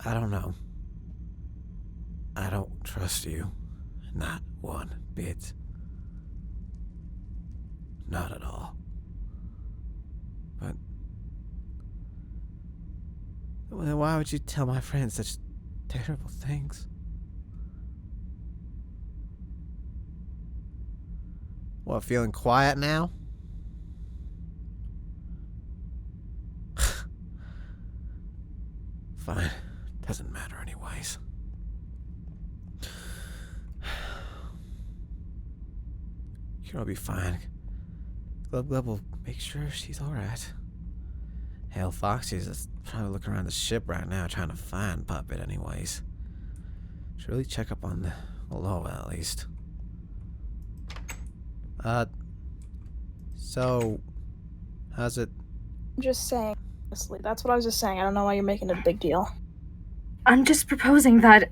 I don't know. I don't trust you. Not one bit. Not at all. But then why would you tell my friends such terrible things? What, feeling quiet now? Fine. Doesn't matter anyways. Sure, I'll be fine. Glub will make sure she's alright. Hell, Foxy's just probably looking around the ship right now trying to find Puppet anyways. Should really check up on the below at least. So, how's it? I'm just saying, honestly, that's what I was just saying. I don't know why you're making it a big deal. I'm just proposing that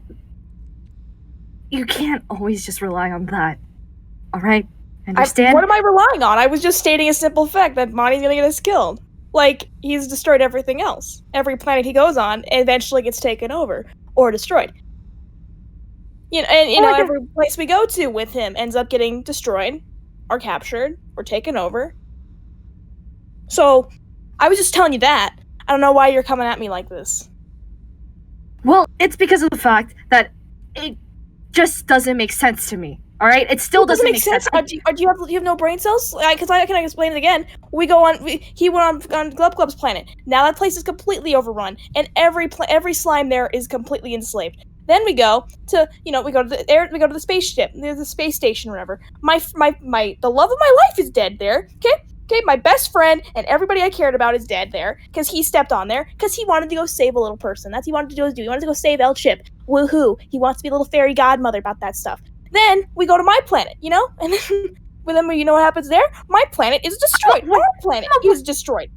you can't always just rely on that. Alright? Understand? What am I relying on? I was just stating a simple fact that Monty's gonna get us killed. Like, he's destroyed everything else. Every planet he goes on eventually gets taken over. Or destroyed. You know, and every place we go to with him ends up getting destroyed, or captured, or taken over. So, I was just telling you that. I don't know why you're coming at me like this. Well, it's because of the fact that it just doesn't make sense to me. All right, it still doesn't make sense. Do you have no brain cells? Because I can explain it again. He went on Glub's planet. Now that place is completely overrun, and every slime there is completely enslaved. Then we go to the spaceship, the space station, or whatever. The love of my life is dead there. Okay, my best friend and everybody I cared about is dead there because he stepped on there because he wanted to go save a little person. That's what he wanted to do. He wanted to go save El Chip. Woohoo! He wants to be a little fairy godmother about that stuff. Then we go to my planet, and then you know what happens there? My planet is destroyed. Our planet is destroyed.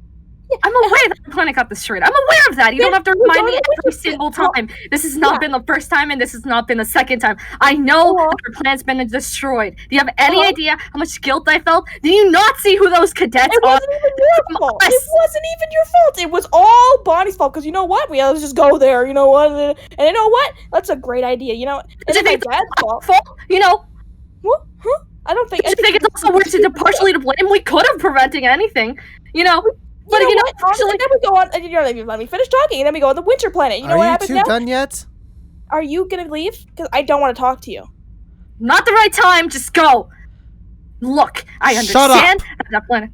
Yeah, I'm aware that the planet got destroyed. I'm aware of that. You don't have to remind me every single time. This has not been the first time, and this has not been the second time. I know that our planet's been destroyed. Do you have any idea how much guilt I felt? Did you not see who those cadets are? It wasn't even your fault. It wasn't even your fault. It was all Bonnie's fault. Because you know what? Let's just go there. You know what? And you know what? That's a great idea. You know. It's my dad's fault. You know. Huh? I don't think. I think it's also worth to partially to blame. We could have prevented anything. You know. But then we go on. Let me finish talking, and then we go on the winter planet. You know what happens now? Are you two done yet? Are you gonna leave? Because I don't want to talk to you. Not the right time. Just go. Look, I understand that planet.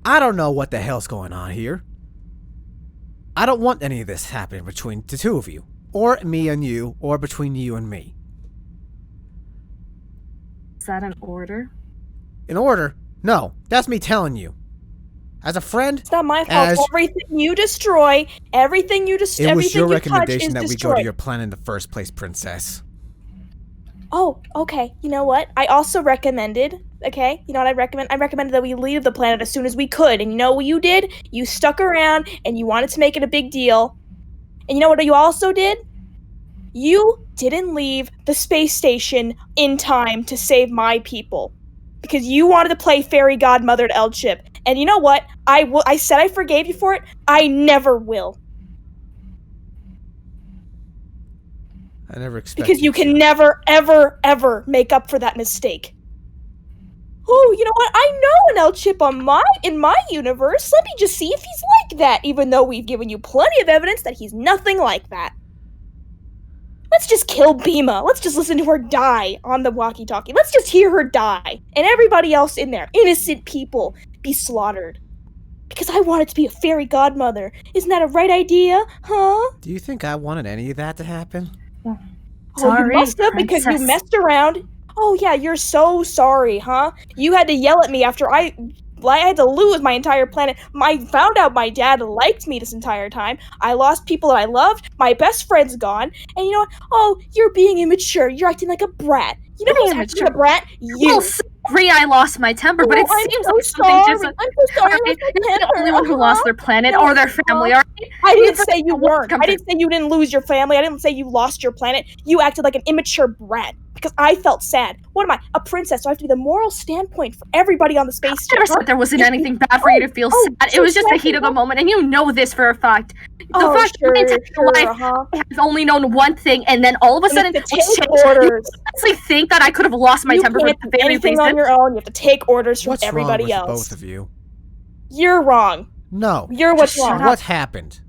I don't know what the hell's going on here. I don't want any of this happening between the two of you, or me and you, or between you and me. Is that an order? An order? No, that's me telling you. As a friend, it's not my fault. Everything you destroy, it was your recommendation that we go to your planet in the first place, princess. Oh, okay. You know what? I also recommended. Okay, you know what I recommend? I recommended that we leave the planet as soon as we could. And you know what you did? You stuck around and you wanted to make it a big deal. And you know what you also did? You didn't leave the space station in time to save my people. Because you wanted to play fairy godmother to El Chip. And you know what? I said I forgave you for it. I never will. I never expected because you can never, ever, ever make up for that mistake. Oh, you know what? I know an El Chip in my universe. Let me just see if he's like that, even though we've given you plenty of evidence that he's nothing like that. Let's just kill Bima. Let's just listen to her die on the walkie-talkie. Let's just hear her die. And everybody else in there, innocent people, be slaughtered. Because I wanted to be a fairy godmother. Isn't that a right idea? Huh? Do you think I wanted any of that to happen? Sorry, you must have, because you messed around. Oh yeah, you're so sorry, huh? You had to yell at me after I had to lose my entire planet. I found out my dad liked me this entire time. I lost people that I loved. My best friend's gone. And you know what? Oh, you're being immature. You're acting like a brat. You know who's acting like a brat? You. Well, sorry I lost my temper, but it seems like something just like... I'm so sorry. You're the only one who lost their planet or their family, alright? I didn't say you weren't. I didn't say you didn't lose your family. I didn't say you lost your planet. You acted like an immature brat. because I felt sad. What am I, a princess? So I have to be the moral standpoint for everybody on the I spaceship. never said there wasn't anything bad for you to feel sad. It was just the heat of the moment, and you know this for a fact. The fact that my entire life, I have only known one thing, and then all of a sudden, you what's changed? You honestly think that I could have lost my temper for can't the do very anything reason? on your own. You have to take orders from What's everybody wrong with else. both of you? You're wrong. No. You're what's wrong. What happened?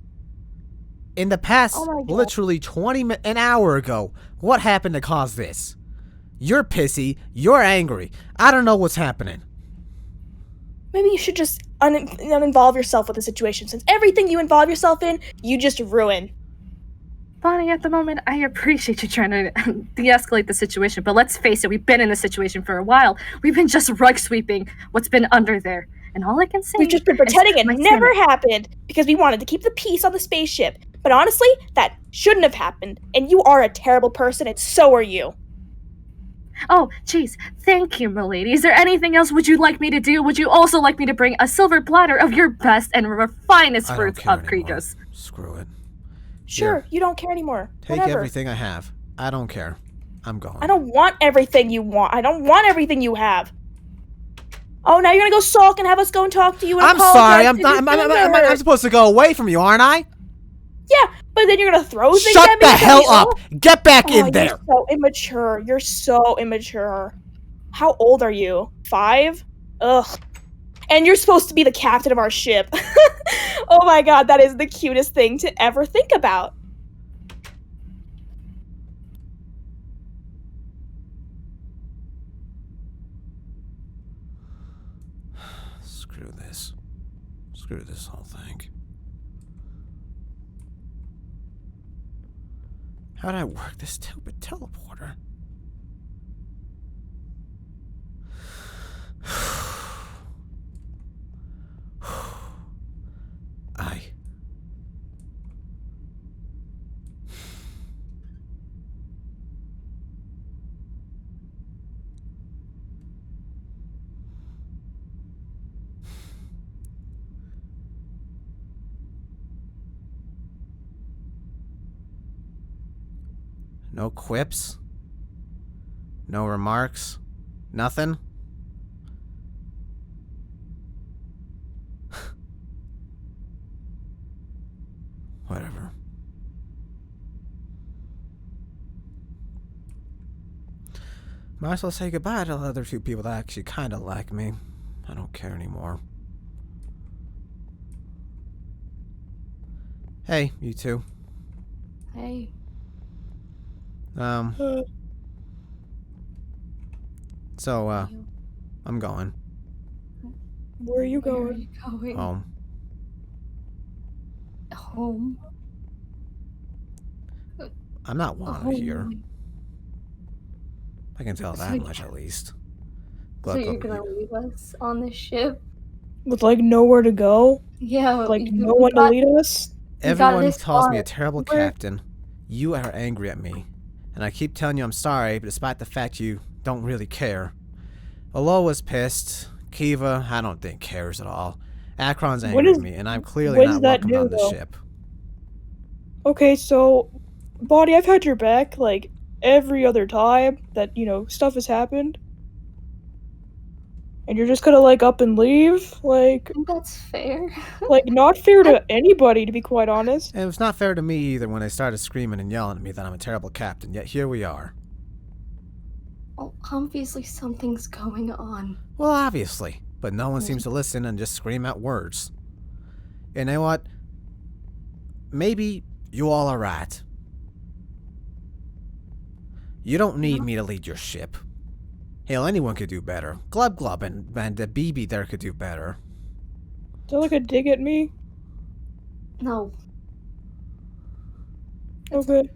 In the past, Oh my God. literally an hour ago, what happened to cause this? You're pissy. You're angry. I don't know what's happening. Maybe you should just uninvolve yourself with the situation, since everything you involve yourself in, you just ruin. Bonnie, at the moment, I appreciate you trying to de-escalate the situation, but let's face it, we've been in this situation for a while. We've been just rug sweeping what's been under there. And all I can say We've just been pretending it never happened because we wanted to keep the peace on the spaceship. But honestly, that shouldn't have happened. And you are a terrible person, and so are you. Oh, jeez. Thank you, milady. Is there anything else would you like me to do? Would you also like me to bring a silver platter of your best and finest fruits of Krikos? Screw it. Sure, Here. you don't care anymore. Take Whatever. everything I have. I don't care. I'm going. I don't want everything you want. I don't want everything you have. Oh, now you're gonna go sulk and have us go and talk to you and I'm sorry. I'm supposed to go away from you, aren't I? Yeah, but then you're gonna throw things Shut at me. the hell up! Get back in there! You're so immature. You're so immature. How old are you? 5? Ugh. And you're supposed to be the captain of our ship. Oh my god, that is the cutest thing to ever think about. Screw this. Screw this whole thing. How'd I work this stupid teleporter? No quips? No remarks? Nothing? Whatever. Might as well say goodbye to the other two people that actually kind of like me. I don't care anymore. Hey, you two. Hey. So, I'm going. Where are you Where are going? you going? Home. Home? I'm not wanted here. Home. I can tell that much at least. So you're gonna leave us on this ship? With like nowhere to go? Yeah. Like no one to lead us? Everyone calls me a terrible captain. You are angry at me. And I keep telling you I'm sorry, but despite the fact you don't really care. Aloa's pissed. Kiva, I don't think cares at all. Akron's angry at me, and I'm clearly not welcome on the ship. Okay, so, Bonnie, I've had your back, like, every other time that, you know, stuff has happened. And you're just gonna, like, up and leave? Like... I think that's fair. Like, not fair to anybody, to be quite honest. And it was not fair to me either when they started screaming and yelling at me that I'm a terrible captain, yet here we are. Well, obviously something's going on. Well, obviously. But no one seems to listen and just scream out words. You know what? Maybe you all are right. You don't need me to lead your ship. Hell, anyone could do better. Glub Glub and the BB there could do better. Is that like a dig at me? No. Okay.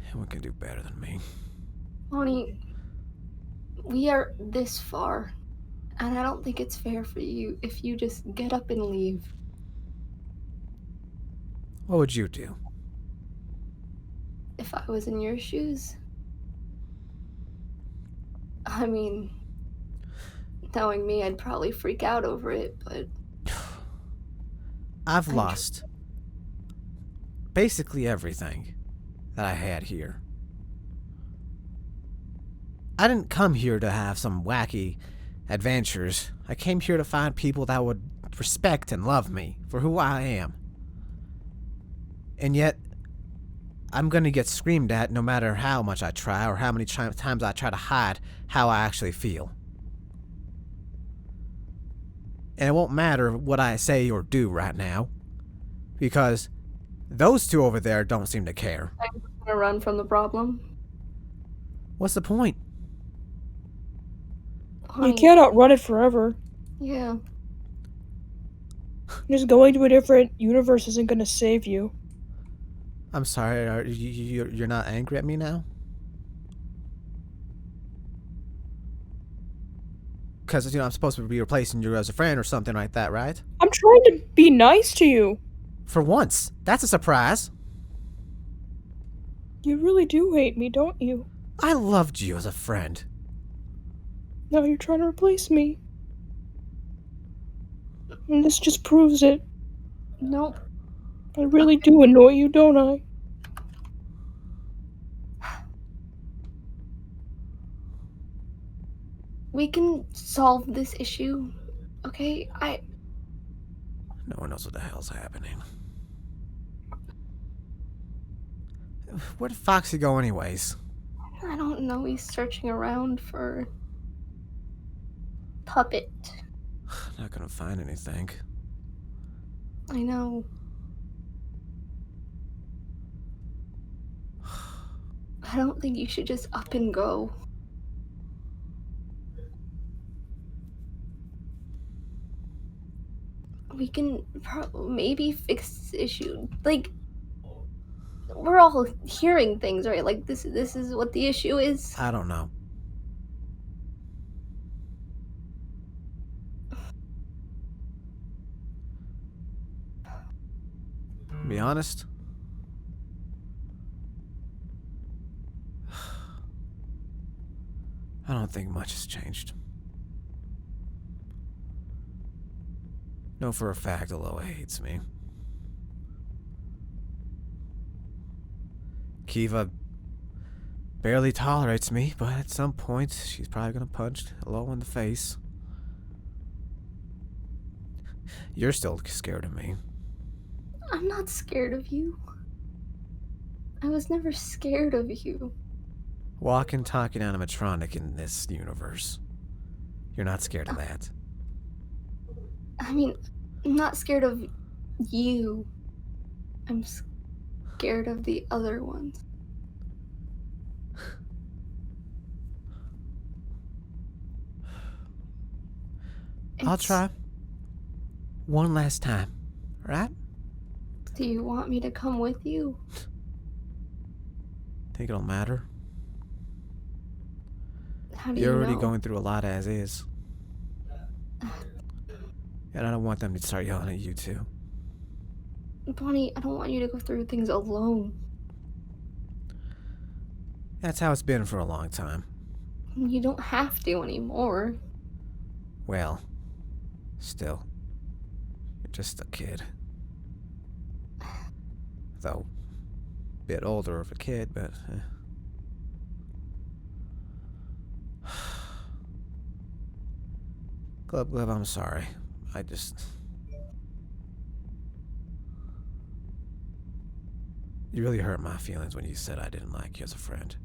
Anyone can do better than me. Bonnie, we are this far, and I don't think it's fair for you if you just get up and leave. What would you do? If I was in your shoes? I mean, knowing me, I'd probably freak out over it, but... I've lost basically everything that I had here. I didn't come here to have some wacky adventures. I came here to find people that would respect and love me for who I am. And yet, I'm gonna get screamed at no matter how much I try or how many times I try to hide how I actually feel. And it won't matter what I say or do right now, because those two over there don't seem to care. I'm just gonna run from the problem. What's the point? You can't outrun it forever. Yeah. Just going to a different universe isn't gonna save you. I'm sorry, you're not angry at me now? Because, you know, I'm supposed to be replacing you as a friend or something like that, right? I'm trying to be nice to you. For once. That's a surprise. You really do hate me, don't you? I loved you as a friend. Now you're trying to replace me. And this just proves it. Nope. I really do annoy you, don't I? We can solve this issue, okay? No one knows what the hell's happening. Where did Foxy go anyways? I don't know. He's searching around for Puppet. Not gonna find anything. I know. I don't think you should just up and go. We can maybe fix this issue. Like, we're all hearing things, right? Like, this is what the issue is. I don't know. To be honest, I don't think much has changed. Know for a fact Aloha hates me. Kiva barely tolerates me, but at some point she's probably gonna punch Aloha in the face. You're still scared of me. I'm not scared of you. I was never scared of you. Walking, talking animatronic in this universe. You're not scared of that. I mean, I'm not scared of you. I'm scared of the other ones. I'll try. One last time, right? Do you want me to come with you? Think it'll matter? How do You're you already know? going through a lot as is. And I don't want them to start yelling at you too. Bonnie, I don't want you to go through things alone. That's how it's been for a long time. You don't have to anymore. Well, still. You're just a kid. Though, a bit older of a kid, but... Glub, I'm sorry. I just... You really hurt my feelings when you said I didn't like you as a friend.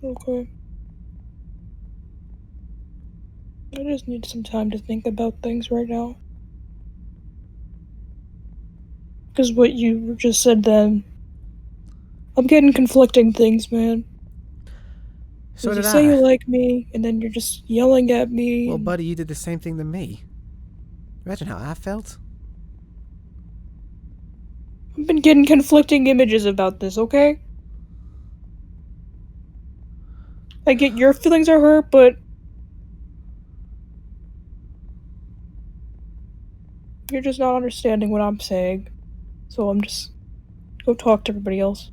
Okay. I just need some time to think about things right now. Because what you just said then, I'm getting conflicting things, man. So you did say I. you like me, and then you're just yelling at me. Well, buddy, you did the same thing to me. Imagine how I felt. I've been getting conflicting images about this, okay? I get your feelings are hurt, but you're just not understanding what I'm saying. So I'm just... Go talk to everybody else.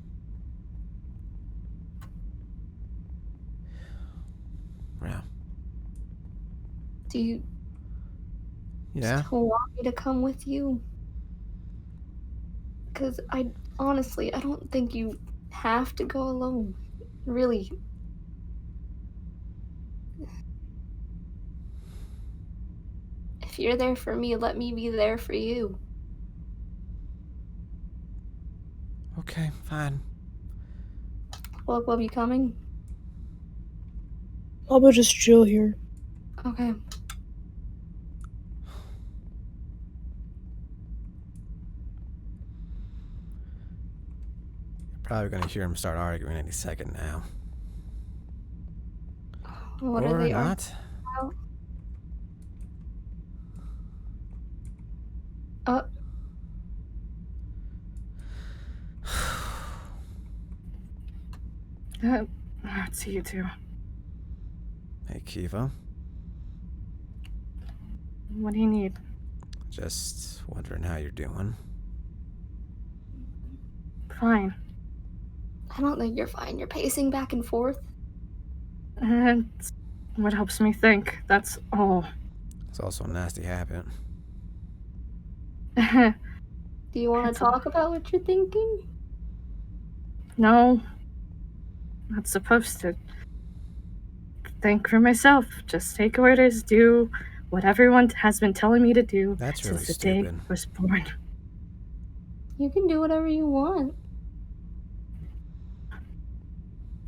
Yeah. Do you Yeah? still want me to come with you? Because honestly, I don't think you have to go alone. Really. If you're there for me, let me be there for you. Okay, fine. Well, Club, you coming? I'll go just chill here. Okay. Probably gonna hear him start arguing any second now. What are Or they not. arguing about? Let's see you two. Hey, Kiva. What do you need? Just wondering how you're doing. Fine. I don't think you're fine. You're pacing back and forth. And what helps me think, that's all. It's also a nasty habit. Do you want to talk about what you're thinking? No. Not supposed to think for myself. Just take orders, do what everyone has been telling me to do That's really since the day stupid. I was born. You can do whatever you want.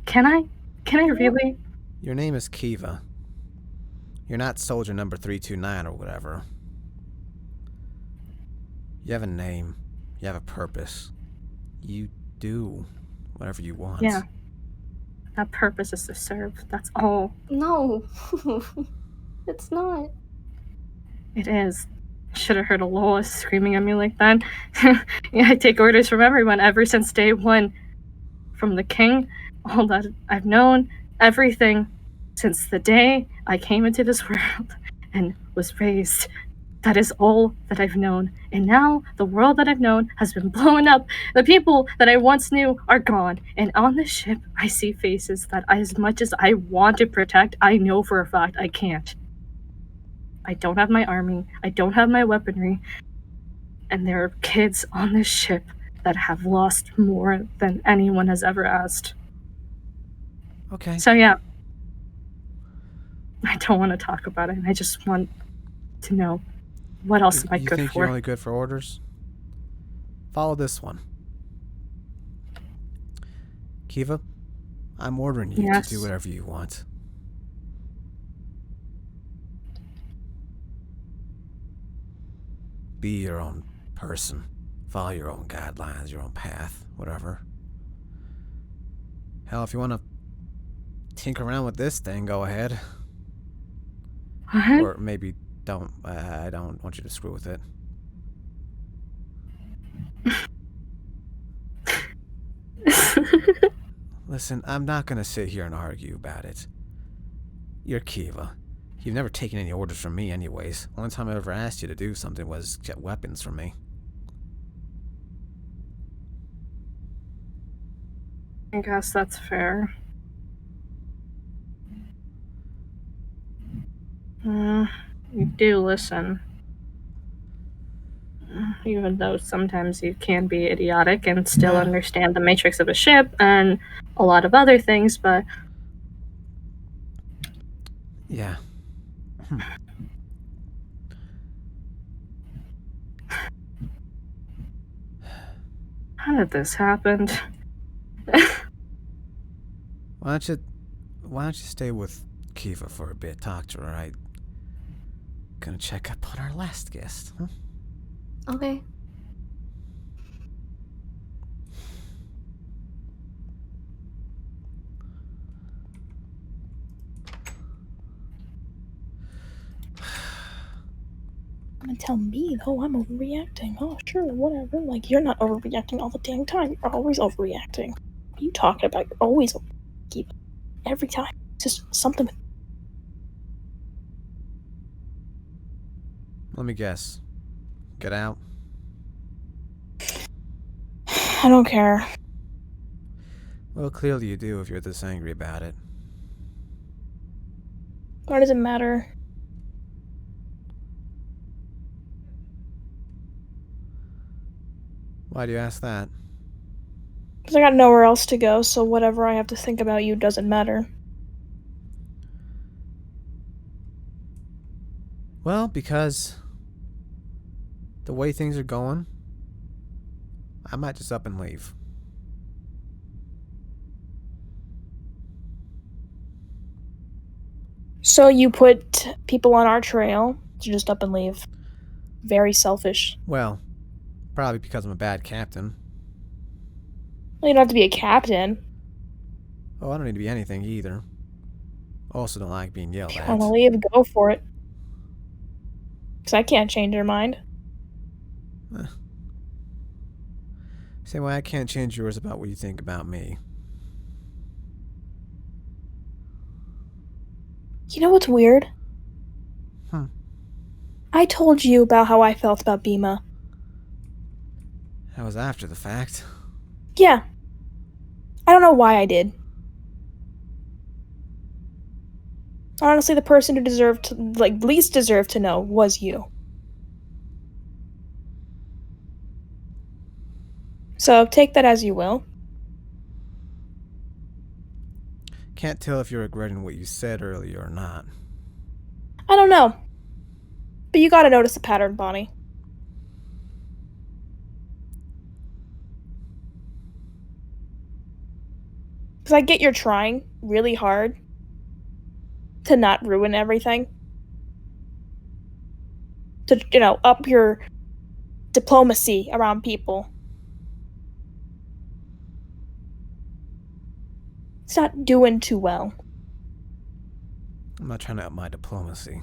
Can I? Can I really? Your name is Kiva. You're not soldier number 329 or whatever. You have a name. You have a purpose. You do whatever you want. Yeah. That purpose is to serve. That's all. No. It's not. It is. Should have heard a Lois screaming at me like that. Yeah, I take orders from everyone ever since day one. From the king, all that I've known, everything since the day I came into this world and was raised. That is all that I've known. And now the world that I've known has been blown up. The people that I once knew are gone. And on this ship, I see faces that as much as I want to protect, I know for a fact I can't. I don't have my army. I don't have my weaponry. And there are kids on this ship that have lost more than anyone has ever asked. Okay. So yeah, I don't want to talk about it. I just want to know what else am I You good think for. you're only good for orders? Follow this one. Kiva, I'm ordering you Yes. to do whatever you want. Be your own person. Follow your own guidelines, your own path, whatever. Hell, if you want to tinker around with this thing, go ahead. What? Or maybe don't. I don't want you to screw with it. Listen, I'm not gonna sit here and argue about it. You're Kiva. You've never taken any orders from me anyways. Only time I ever asked you to do something was get weapons from me. I guess that's fair. You do listen. Even though sometimes you can be idiotic and still understand the matrix of a ship and a lot of other things, but Yeah. how did this happen? Why don't you stay with Kiva for a bit, talk to her, alright? Gonna check up on our last guest, huh? Okay. I'm gonna tell me, though, I'm overreacting. Oh, sure, whatever. Like, you're not overreacting all the damn time. You're always overreacting. What are you talking about? You're always overreacting. Every time. It's just something. Let me guess. Get out? I don't care. Well, clearly you do if you're this angry about it. Why does it matter? Why do you ask that? Because I got nowhere else to go, so whatever I have to think about you doesn't matter. Well, because the way things are going, I might just up and leave. So you put people on our trail to just up and leave. Very selfish. Well, probably because I'm a bad captain. Well, you don't have to be a captain. Oh, I don't need to be anything either. Also don't like being yelled If you at. want to leave, go for it. Because I can't change your mind. Same way I can't change yours about what you think about me. You know what's weird? Hmm. I told you about how I felt about Bima. That was after the fact. Yeah. I don't know why I did. Honestly, the person who deserved to, least deserved to know was you. So take that as you will. Can't tell if you're regretting what you said earlier or not. I don't know. But you gotta notice the pattern, Bonnie. Because I get you're trying really hard to not ruin everything. To, up your diplomacy around people. It's not doing too well. I'm not trying to up my diplomacy.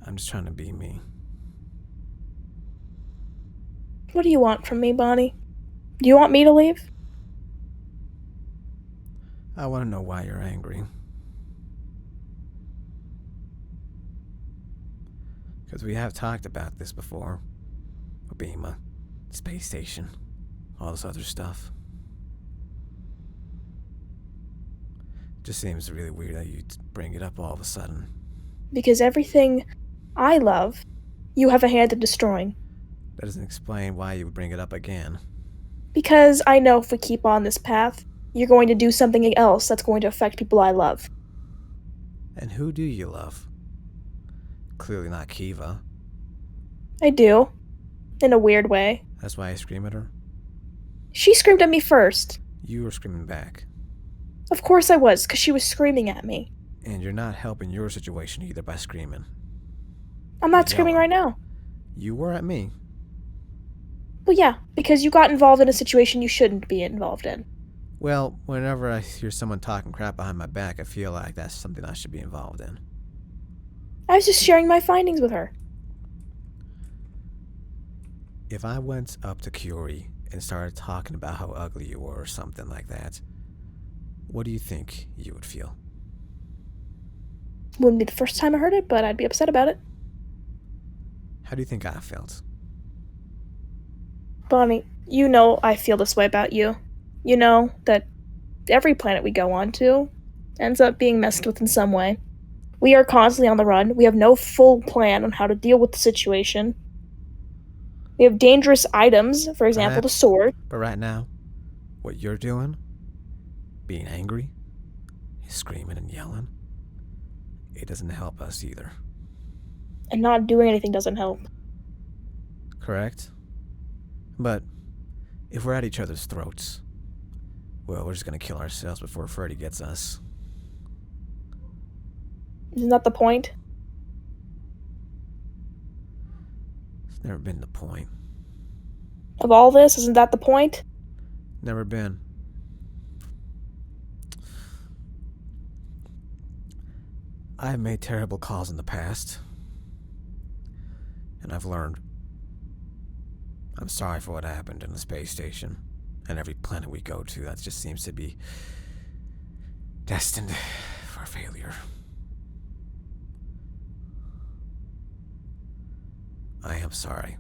I'm just trying to be me. What do you want from me, Bonnie? Do you want me to leave? I want to know why you're angry. Because we have talked about this before. Obima, space station, all this other stuff. Just seems really weird that you bring it up all of a sudden. Because everything I love, you have a hand in destroying. That doesn't explain why you would bring it up again. Because I know if we keep on this path, you're going to do something else that's going to affect people I love. And who do you love? Clearly not Kiva. I do. In a weird way. That's why I scream at her? She screamed at me first. You were screaming back. Of course I was, because she was screaming at me. And you're not helping your situation either by screaming. I'm not screaming right now. You were at me. Well, yeah, because you got involved in a situation you shouldn't be involved in. Well, whenever I hear someone talking crap behind my back, I feel like that's something I should be involved in. I was just sharing my findings with her. If I went up to Curie and started talking about how ugly you were or something like that, what do you think you would feel? Wouldn't be the first time I heard it, but I'd be upset about it. How do you think I felt? Bonnie, you know I feel this way about you. You know that every planet we go on to ends up being messed with in some way. We are constantly on the run. We have no full plan on how to deal with the situation. We have dangerous items, for example, the sword. But right now, what you're doing, being angry, screaming and yelling, it doesn't help us either. And not doing anything doesn't help. Correct? But if we're at each other's throats, well, we're just gonna kill ourselves before Freddy gets us. Isn't that the point? It's never been the point. Of all this, isn't that the point? Never been. I've made terrible calls in the past. And I've learned. I'm sorry for what happened in the space station. And every planet we go to, that just seems to be destined for failure. I am sorry.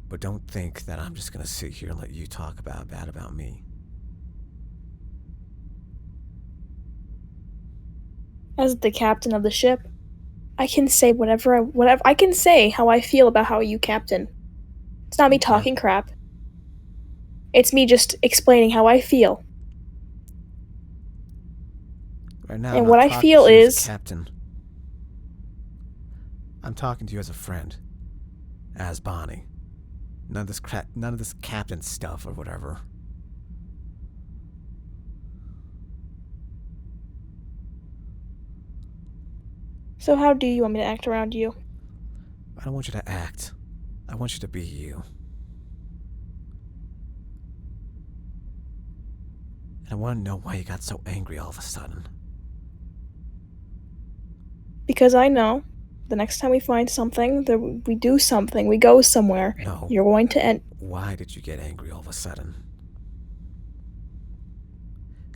But don't think that I'm just gonna sit here and let you talk bad about me. As the captain of the ship, I can say whatever I can say how I feel about how you captain. It's not me talking crap. It's me just explaining how I feel. Right now, And I'm what not I talking feel to you as a is- captain. I'm talking to you as a friend. As Bonnie. None of this captain stuff or whatever. So how do you want me to act around you? I don't want you to act. I want you to be you. And I want to know why you got so angry all of a sudden. Because I know the next time we find something, that we do something, we go somewhere, No. you're going to end. Why did you get angry all of a sudden?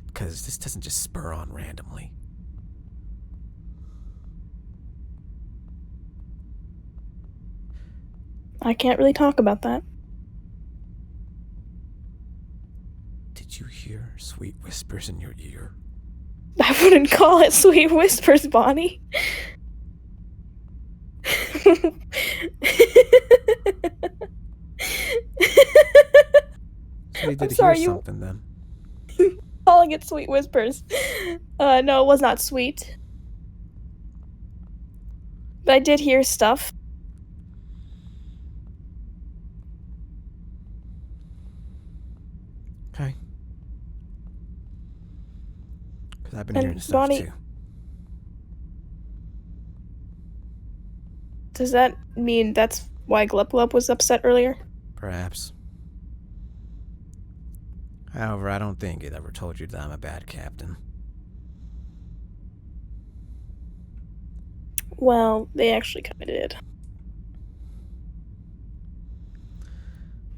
Because this doesn't just spur on randomly. I can't really talk about that. Did you hear sweet whispers in your ear? I wouldn't call it sweet whispers, Bonnie. So you did I'm sorry, hear you something then. calling it sweet whispers. No, it was not sweet. But I did hear stuff. Okay. Because I've been And hearing stuff Bonnie- too. Does that mean that's why Glup Glup was upset earlier? Perhaps. However, I don't think it ever told you that I'm a bad captain. Well, they actually kind of did.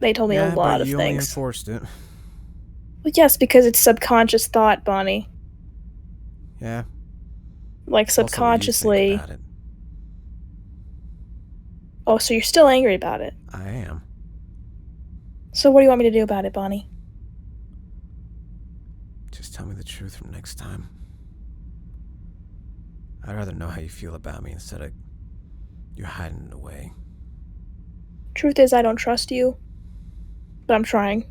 They told me a lot of but you only things. enforced it. Well, yes, because it's subconscious thought, Bonnie. Yeah. Like Also, what do you subconsciously. think about it? Oh, so you're still angry about it. I am. So what do you want me to do about it, Bonnie? Just tell me the truth from next time. I'd rather know how you feel about me instead of you hiding it away. Truth is, I don't trust you. But I'm trying.